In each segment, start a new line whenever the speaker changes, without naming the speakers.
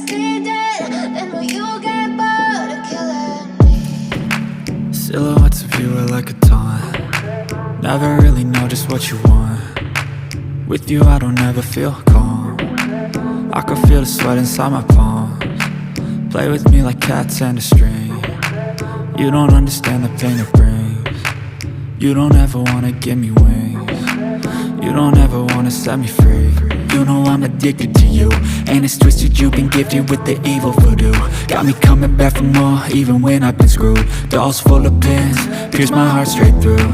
stay dead, then will you get bored of killing me?
Silhouettes of you are like a taunt. Never really know just what you want. With you I don't ever feel calm. I can feel the sweat inside my palms. Play with me like cats and a string. You don't understand the pain it brings. You don't ever wanna give me wings. You don't ever wanna set me free. You know I'm addicted to you, and it's twisted, you've been gifted with the evil voodoo. Got me coming back for more, even when I've been screwed. Dolls full of pins, pierce my heart straight through.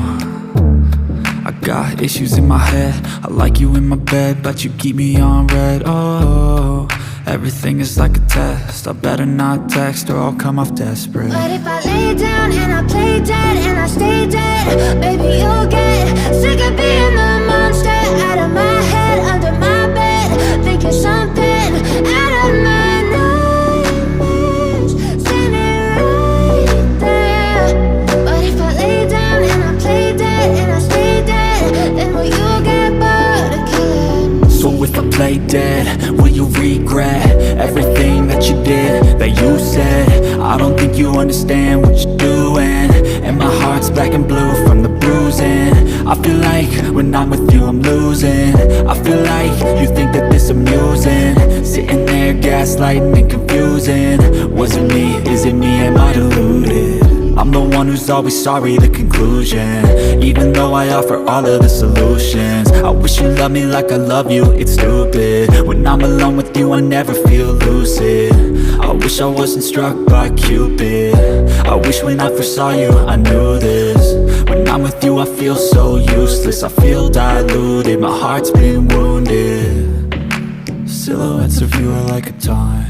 I got issues in my head, I like you in my bed, but you keep me on red. Oh, everything is like a test, I better not text or I'll come off desperate.
But if I lay down and I play dead and I stay dead, baby you'll get sick of being the monster out of my head, under my bed, thinking something out of my nightmares, standing right there. But if I lay down and I play dead and I stay dead, then will you get bored of killing me?
So if I play dead, will you regret everything that you did, that you said? I don't think you understand what you're doing, and my heart's black and blue from the bruising. I feel like when I'm with you I'm losing. I feel like you think that this amusing, sitting there gaslighting and confusing. Was it me? Is it me? Am I deluded? I'm the one who's always sorry, the conclusion, even though I offer all of the solutions. I wish you loved me like I love you, it's stupid. When I'm alone with you I never feel lucid. I wish I wasn't struck by Cupid. I wish when I first saw you I knew this. When I'm with you I feel so useless, I feel diluted, my heart's been wounded. Silhouettes of you are like a taunt.